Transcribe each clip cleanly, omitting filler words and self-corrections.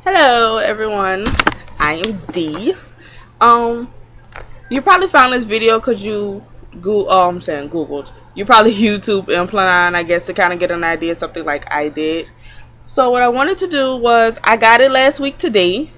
Hello everyone, I am D. You probably found this video because you Googled. You probably YouTube Implanon, I guess, to kind of get an idea, something like I did. So what I wanted to do was, I got it last week today,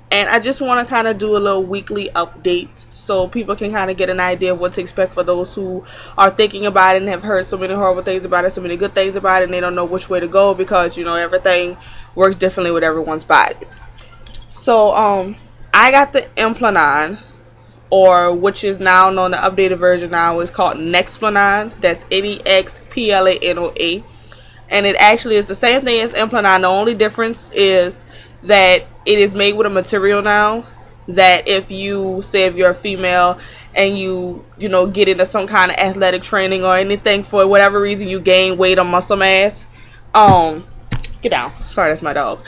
and I just want to kind of do a little weekly update so people can kind of get an idea of what to expect for those who are thinking about it and have heard so many horrible things about it, so many good things about it, and they don't know which way to go because, everything works differently with everyone's bodies. So, I got the Implanon, or which is now known, the updated version now is called Nexplanon. That's Nexplanoa. And it actually is the same thing as Implanon. The only difference is that it is made with a material now that if you're a female and you get into some kind of athletic training or anything, for whatever reason you gain weight or muscle mass, get down, sorry, that's my dog.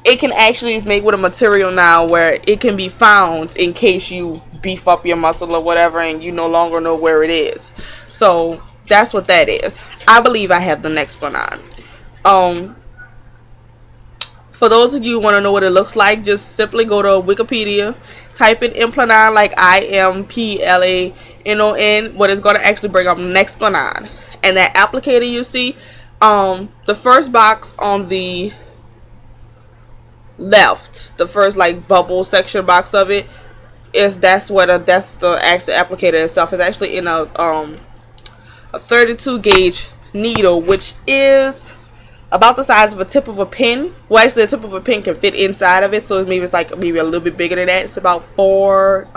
It can actually is made with a material now where it can be found in case you beef up your muscle or whatever and you no longer know where it is. So that's what that is. I believe I have the next one on. For those of you who want to know what it looks like, just simply go to Wikipedia, type in Implanon, like Implanon. What it's going to actually bring up Nexplanon. And that applicator you see, the first box on the left, the first like bubble section box of it, that's the actual applicator itself. It's actually in a 32 gauge needle, which is about the size of a tip of a pin. Well, actually, a tip of a pin can fit inside of it, so maybe it's like maybe a little bit bigger than that. It's about 4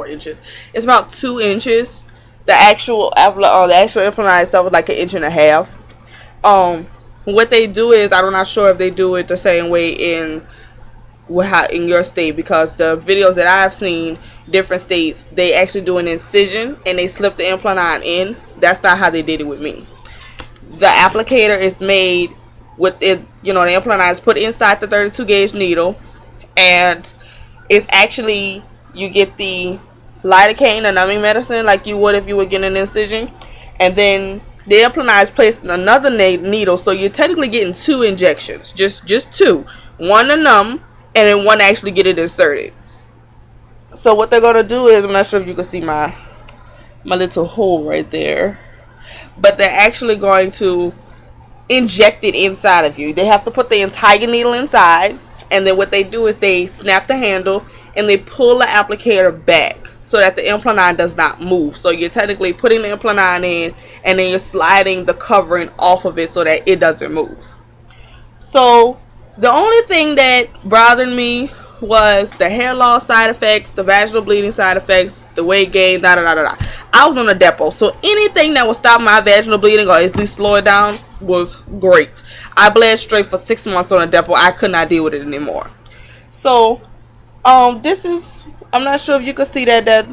inches. It's about 2 inches. The actual Implanon itself is like 1.5 inches. What they do is, I'm not sure if they do it the same way in your state, because the videos that I've seen, different states, they actually do an incision and they slip the Implanon in. That's not how they did it with me. The applicator is made with it, the Implanon is put inside the 32 gauge needle, and it's actually, you get the lidocaine, the numbing medicine, like you would if you were getting an incision, and then the Implanon is placed in another needle, so you're technically getting 2 injections, just 2, one to numb, and then one to actually get it inserted. So what they're gonna do is, I'm not sure if you can see my little hole right there, but they're actually going to inject it inside of you. They have to put the entire needle inside, and then what they do is they snap the handle and they pull the applicator back so that the Implanon does not move. So you're technically putting the Implanon in, and then you're sliding the covering off of it so that it doesn't move. So the only thing that bothered me was the hair loss side effects, the vaginal bleeding side effects, the weight gain, I was on a depot, so anything that would stop my vaginal bleeding or at least slow it down was great. I bled straight for 6 months on a depot. I could not deal with it anymore. So this is, I'm not sure if you can see that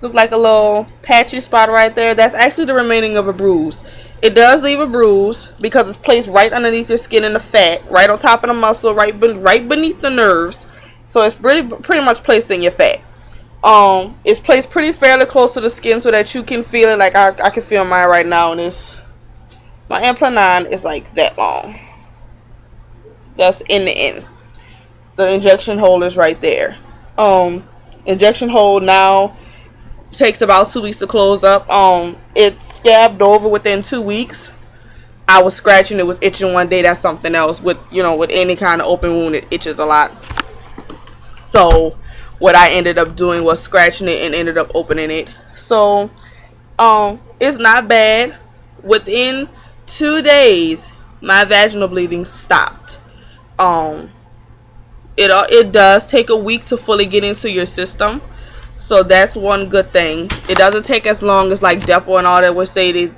look like a little patchy spot right there. That's actually the remaining of a bruise. It does leave a bruise because it's placed right underneath your skin and the fat, right on top of the muscle, right beneath the nerves. So it's really pretty much placed in your fat. It's placed pretty fairly close to the skin so that you can feel it. Like I can feel mine right now, and my Implanon is like that long. That's in the end. The injection hole is right there. Injection hole now takes about 2 weeks to close up. It's scabbed over within 2 weeks. I was scratching, it was itching one day. That's something else. With any kind of open wound, it itches a lot. So what I ended up doing was scratching it and ended up opening it. So it's not bad. Within 2 days my vaginal bleeding stopped. It does take a week to fully get into your system, so that's one good thing. It doesn't take as long as like Depo and all that would say they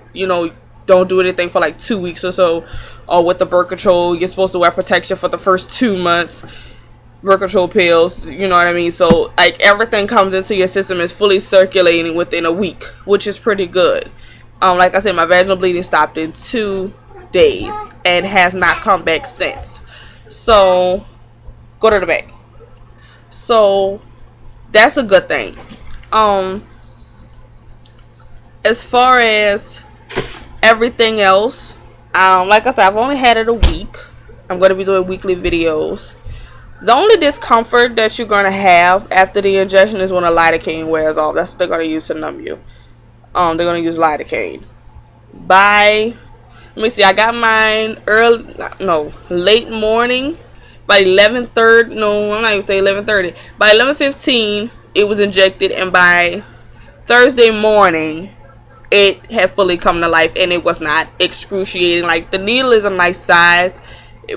don't do anything for like 2 weeks or so. Or with the birth control, you're supposed to wear protection for the first 2 months, birth control pills, you know what I mean? So like everything comes into your system, is fully circulating within a week, which is pretty good. Like I said, my vaginal bleeding stopped in 2 days and has not come back since. So go to the back. So that's a good thing. As far as everything else, like I said, I've only had it a week. I'm going to be doing weekly videos. The only discomfort that you're gonna have after the injection is when the lidocaine wears off. That's what they're gonna use to numb you. They're gonna use lidocaine. Let me see. I got mine late morning. By 11:30, no, I'm not even saying 11:30. By 11:15, it was injected, and by Thursday morning, it had fully come to life, and it was not excruciating. Like, the needle is a nice size,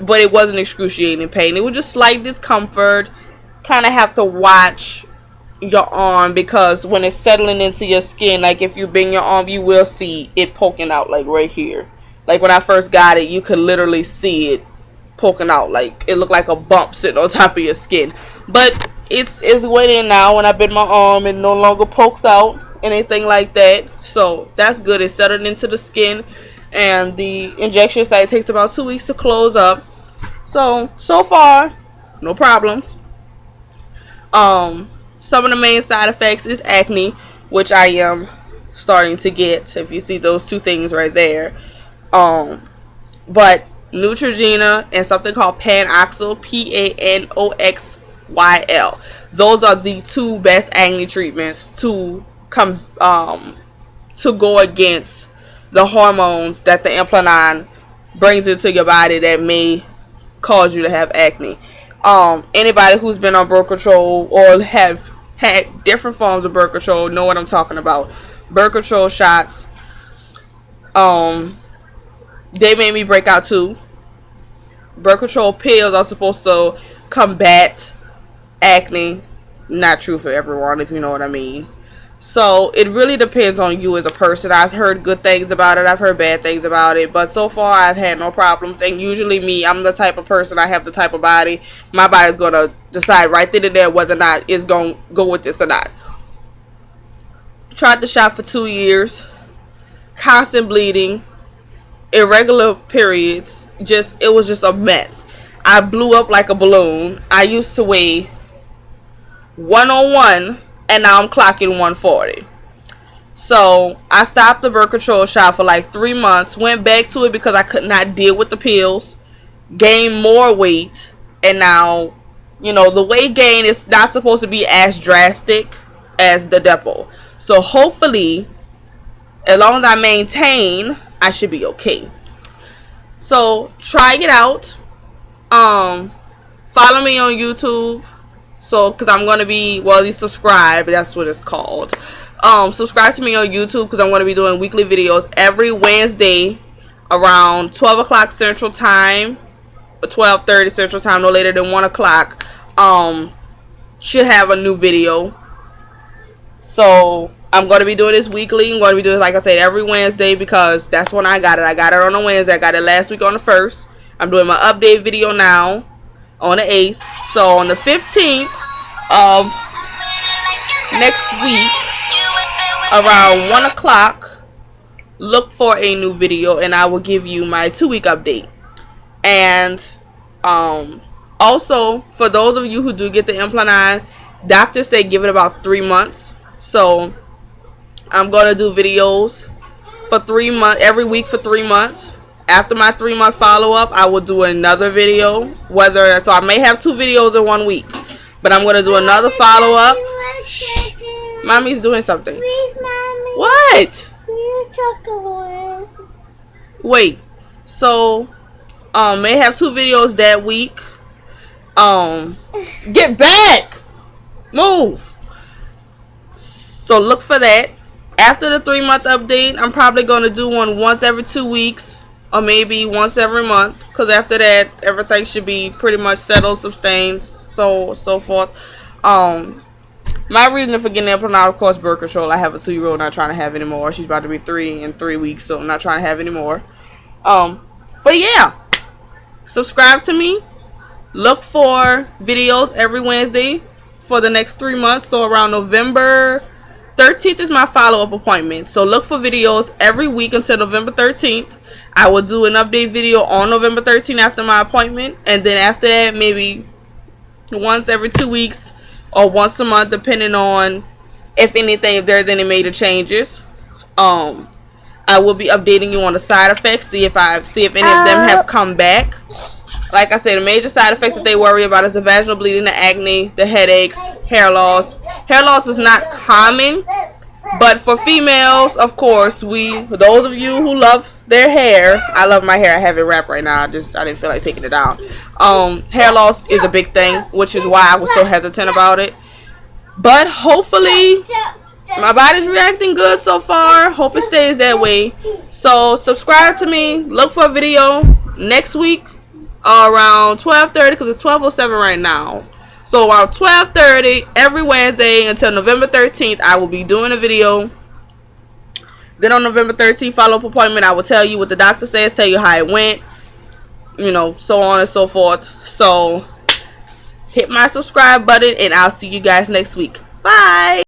but it wasn't excruciating pain. It was just slight discomfort. Kind of have to watch your arm, because when it's settling into your skin, like if you bend your arm, you will see it poking out, like right here. Like when I first got it, you could literally see it poking out. Like it looked like a bump sitting on top of your skin. But it's went in now. When I bend my arm, it no longer pokes out, anything like that. So that's good. It's settled into the skin, and the injection site takes about 2 weeks to close up. So far, no problems. Some of the main side effects is acne, which I am starting to get. If you see those two things right there. But Neutrogena and something called Panoxyl, Panoxyl. Those are the two best acne treatments to go against the hormones that the Implanon brings into your body that may cause you to have acne. Anybody who's been on birth control or have had different forms of birth control know what I'm talking about. Birth control shots, they made me break out too. Birth control pills are supposed to combat acne. Not true for everyone, if you know what I mean. So it really depends on you as a person. I've heard good things about it, I've heard bad things about it, but so far I've had no problems. And usually me, I'm the type of person, I have the type of body, my body's going to decide right then and there whether or not it's going to go with this or not. Tried the shot for 2 years. Constant bleeding, irregular periods, it was just a mess. I blew up like a balloon. I used to weigh 101, and now I'm clocking 140. So I stopped the birth control shot for like 3 months, went back to it because I could not deal with the pills, gained more weight, and now, the weight gain is not supposed to be as drastic as the depo. So hopefully, as long as I maintain, I should be okay. So try it out. Follow me on YouTube. So, because I'm going to be, at least subscribe. That's what it's called. Subscribe to me on YouTube, because I'm going to be doing weekly videos every Wednesday around 12 o'clock Central Time. 12:30 Central Time, no later than 1 o'clock. Should have a new video. So I'm going to be doing this weekly. I'm going to be doing, like I said, every Wednesday, because that's when I got it. I got it on a Wednesday. I got it last week on the 1st. I'm doing my update video now on the 8th. So on the 15th of next week, around 1 o'clock, look for a new video, and I will give you my 2-week update. And also, for those of you who do get the Implanon, doctors say give it about 3 months. So I'm going to do videos for 3 months, every week for 3 months. After my 3-month follow-up, I will do another video. So I may have 2 videos in 1 week. But I'm going to do another follow-up. Shh. Mommy's doing something. Please, Mommy. What? Chocolate. Wait. So, may have 2 videos that week. Get back! Move! So look for that. After the 3-month update, I'm probably going to do one once every 2 weeks. Or maybe once every month. Because after that, everything should be pretty much settled, sustained, so forth. My reason for getting Implanon, of course, birth control. I have a 2-year-old not trying to have anymore. She's about to be 3 in 3 weeks, so I'm not trying to have anymore. But yeah. Subscribe to me. Look for videos every Wednesday for the next 3 months. So around November 13th is my follow-up appointment. So look for videos every week until November 13th. I will do an update video on November 13th after my appointment. And then after that, maybe once every 2 weeks or once a month, depending on if there's any major changes. I will be updating you on the side effects, see if any of them have come back. Like I said, the major side effects that they worry about is the vaginal bleeding, the acne, the headaches, hair loss. Hair loss is not common, but for females, of course, for those of you who love their hair, I love my hair. I have it wrapped right now. I didn't feel like taking it down. Hair loss is a big thing, which is why I was so hesitant about it. But hopefully, my body's reacting good so far. Hope it stays that way. So subscribe to me. Look for a video next week around 12:30, because it's 12:07 right now. So around 12:30 every Wednesday until November 13th, I will be doing a video. Then on November 13th, follow-up appointment, I will tell you what the doctor says, tell you how it went, so on and so forth. So hit my subscribe button, and I'll see you guys next week. Bye.